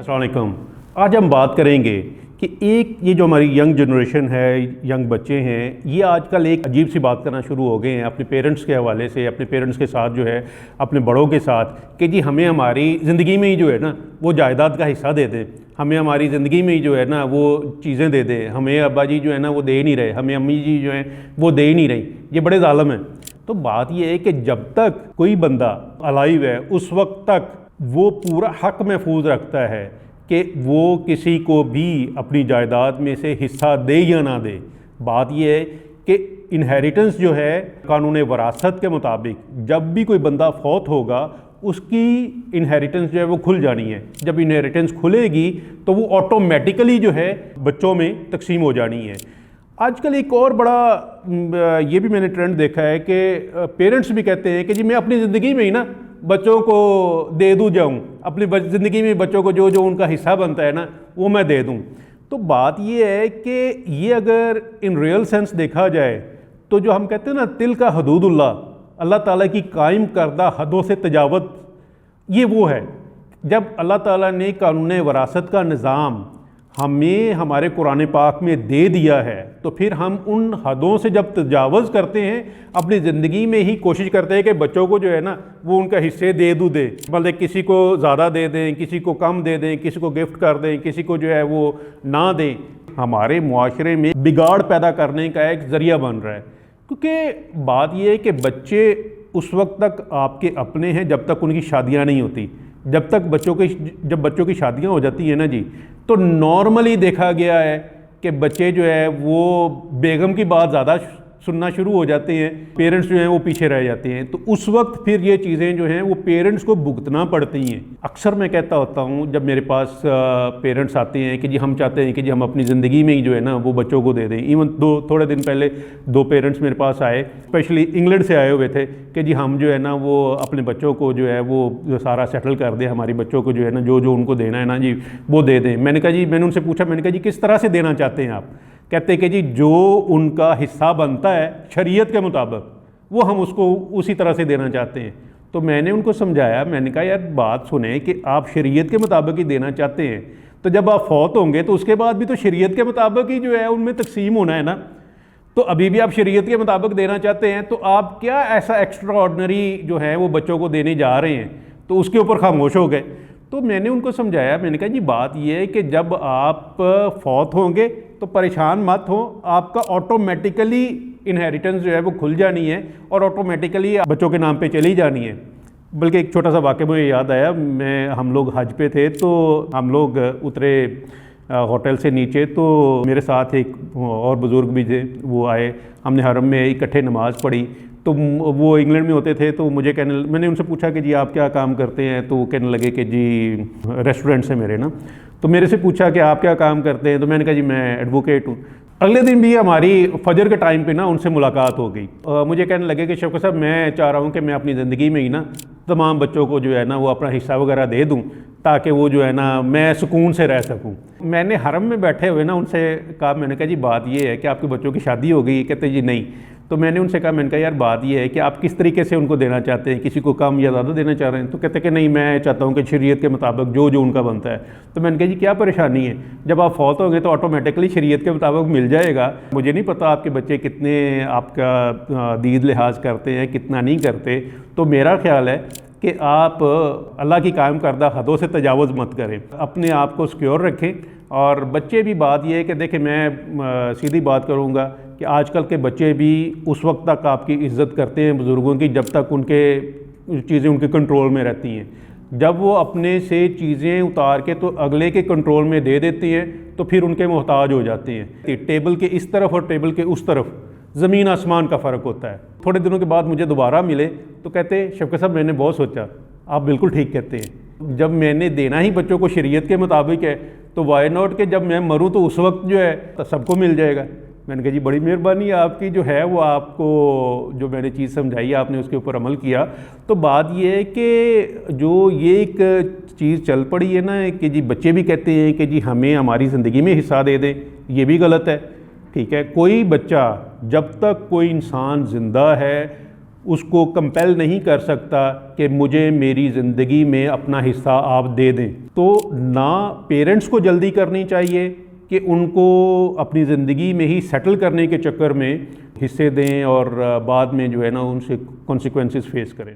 अस्सलाम वालेकुम। आज हम बात करेंगे कि एक ये जो हमारी यंग जनरेशन है, यंग बच्चे हैं, ये आजकल एक अजीब सी बात करना शुरू हो गए हैं अपने पेरेंट्स के हवाले से, अपने पेरेंट्स के साथ जो है, अपने बड़ों के साथ, कि जी हमें हमारी ज़िंदगी में ही जो है ना वो जायदाद का हिस्सा दे दें, हमें हमारी ज़िंदगी में ही जो है ना वो चीज़ें दे दें, हमें अब्बा जी जो है ना वो दे ही नहीं रहे, हमें अम्मी जी जो हैं वो दे ही नहीं रही। ये बड़े ज़ालिम हैं। तो बात ये है कि जब तक कोई बंदा अलाइव है उस वक्त तक वो पूरा हक महफूज रखता है कि वो किसी को भी अपनी जायदाद में से हिस्सा दे या ना दे। बात यह है कि इनहेरिटेंस जो है कानून वरासत के मुताबिक जब भी कोई बंदा फौत होगा उसकी इनहेरिटेंस जो है वो खुल जानी है। जब इनहेरिटेंस खुलेगी तो वो ऑटोमेटिकली जो है बच्चों में तकसीम हो जानी है। आजकल एक और बड़ा ये भी मैंने ट्रेंड देखा है कि पेरेंट्स भी कहते हैं कि जी मैं अपनी ज़िंदगी में ही ना बच्चों को दे दूँ जाऊँ, अपनी ज़िंदगी में बच्चों को जो जो उनका हिस्सा बनता है ना वो मैं दे दूँ। तो बात ये है कि ये अगर इन रियल सेंस देखा जाए तो जो हम कहते हैं ना तिल का हदूदुल्लाह, अल्लाह ताला की कायम करदा हदों से तजावत, ये वो है। जब अल्लाह ताला ने कानून वरासत का निज़ाम हमें हमारे कुरान पाक में दे दिया है तो फिर हम उन हदों से जब तजावज़ करते हैं अपनी ज़िंदगी में ही कोशिश करते हैं कि बच्चों को जो है ना वो उनका हिस्से दे दूँ दे, मतलब किसी को ज़्यादा दे दें, किसी को कम दे दें, किसी को गिफ्ट कर दें, किसी को जो है वो ना दें, हमारे मुआशरे में बिगाड़ पैदा करने का एक ज़रिया बन रहा है। क्योंकि बात यह है कि बच्चे उस वक्त तक आपके अपने हैं जब तक उनकी शादियाँ नहीं होती। जब बच्चों की शादियां हो जाती हैं ना जी, तो नॉर्मली देखा गया है कि बच्चे जो है वो बेगम की बात ज़्यादा सुनना शुरू हो जाते हैं, पेरेंट्स जो हैं वो पीछे रह जाते हैं। तो उस वक्त फिर ये चीज़ें जो हैं वो पेरेंट्स को भुगतना पड़ती हैं। अक्सर मैं कहता होता हूँ जब मेरे पास पेरेंट्स आते हैं कि जी हम चाहते हैं कि जी हम अपनी ज़िंदगी में ही जो है ना वो बच्चों को दे दें। इवन थोड़े दिन पहले दो पेरेंट्स मेरे पास आए, स्पेशली इंग्लैंड से आए हुए थे कि जी हम जो है ना वो अपने बच्चों को जो है वो सारा सेटल कर दें, हमारी बच्चों को जो है ना जो जो उनको देना है ना जी वो दे दें। मैंने कहा जी, मैंने उनसे पूछा, मैंने कहा जी किस तरह से देना चाहते हैं आप? कहते हैं कि जी जो उनका हिस्सा बनता है शरीयत के मुताबिक वो हम उसको उसी तरह से देना चाहते हैं। तो मैंने उनको समझाया, मैंने कहा यार बात सुने कि आप शरीयत के मुताबिक ही देना चाहते हैं तो जब आप फौत होंगे तो उसके बाद भी तो शरीयत के मुताबिक ही जो है उनमें तकसीम होना है ना। तो अभी भी आप शरीयत के मुताबिक देना चाहते हैं तो आप क्या ऐसा एक्स्ट्रा ऑर्डनरी जो है वो बच्चों को देने जा रहे हैं? तो उसके ऊपर खामोश हो गए। तो मैंने उनको समझाया, मैंने कहा जी बात यह है कि जब आप फौत होंगे तो परेशान मत हो, आपका ऑटोमेटिकली इनहेरिटेंस जो है वो खुल जानी है और ऑटोमेटिकली बच्चों के नाम पे चली जानी है। बल्कि एक छोटा सा वाक़या मुझे याद आया, हम लोग हज पे थे तो हम लोग उतरे होटल से नीचे, तो मेरे साथ एक और बुज़ुर्ग भी थे, वो आए, हमने हरम में इकट्ठे नमाज़ पढ़ी। तो वो इंग्लैंड में होते थे तो मैंने उनसे पूछा कि जी आप क्या काम करते हैं? तो वो कहने लगे कि जी रेस्टोरेंट से मेरे ना। तो मेरे से पूछा कि आप क्या काम करते हैं? तो मैंने कहा जी मैं एडवोकेट हूँ। अगले दिन भी हमारी फजर के टाइम पे ना उनसे मुलाकात हो गई। मुझे कहने लगे कि शौकत साहब मैं चाह रहा हूँ कि मैं अपनी ज़िंदगी में ही ना तमाम बच्चों को जो है ना वो अपना हिस्सा वगैरह दे दूँ ताकि वो जो है ना मैं सुकून से रह सकूँ। मैंने हरम में बैठे हुए ना उनसे कहा, मैंने कहा जी बात ये है कि आपके बच्चों की शादी हो गई? कहते जी नहीं। तो मैंने उनसे कहा, मैंने कहा यार बात ये है कि आप किस तरीके से उनको देना चाहते हैं, किसी को कम या ज़्यादा देना चाह रहे हैं? तो कहते कि नहीं मैं चाहता हूँ कि शरीयत के मुताबिक जो जो उनका बनता है। तो मैंने कहा जी क्या परेशानी है, जब आप फौत होंगे तो ऑटोमेटिकली शरीयत के मुताबिक मिल जाएगा। मुझे नहीं पता आपके बच्चे कितने आपका दीद लिहाज करते हैं कितना नहीं करते, तो मेरा ख्याल है कि आप अल्लाह की कायम करदा हदों से तजावज़ मत करें, अपने आप को सिक्योर रखें। और बच्चे भी, बात यह है कि देखें मैं सीधी बात करूँगा कि आजकल के बच्चे भी उस वक्त तक आपकी इज़्ज़त करते हैं बुज़ुर्गों की जब तक उनके चीज़ें उनके कंट्रोल में रहती हैं। जब वो अपने से चीज़ें उतार के तो अगले के कंट्रोल में दे देती हैं तो फिर उनके मोहताज हो जाते हैं। टेबल के इस तरफ और टेबल के उस तरफ ज़मीन आसमान का फ़र्क होता है। थोड़े दिनों के बाद मुझे दोबारा मिले तो कहते शौकत साहब मैंने बहुत सोचा, आप बिल्कुल ठीक कहते हैं, जब मैंने देना ही बच्चों को शरीयत के मुताबिक है तो वाई नॉट कि जब मैं मरूँ तो उस वक्त जो है तो सबको मिल जाएगा। मैंने कहा जी बड़ी मेहरबानी आपकी जो है वो आपको जो मैंने चीज़ समझाई आपने उसके ऊपर अमल किया। तो बात ये है कि जो ये एक चीज़ चल पड़ी है ना कि जी बच्चे भी कहते हैं कि जी हमें हमारी ज़िंदगी में हिस्सा दे दें, ये भी गलत है। ठीक है, कोई बच्चा जब तक कोई इंसान ज़िंदा है उसको कंपेल नहीं कर सकता कि मुझे मेरी ज़िंदगी में अपना हिस्सा आप दे दें। तो ना पेरेंट्स को जल्दी करनी चाहिए कि उनको अपनी ज़िंदगी में ही सेटल करने के चक्कर में हिस्से दें और बाद में जो है ना उनसे कॉन्सिक्वेंसेस फेस करें।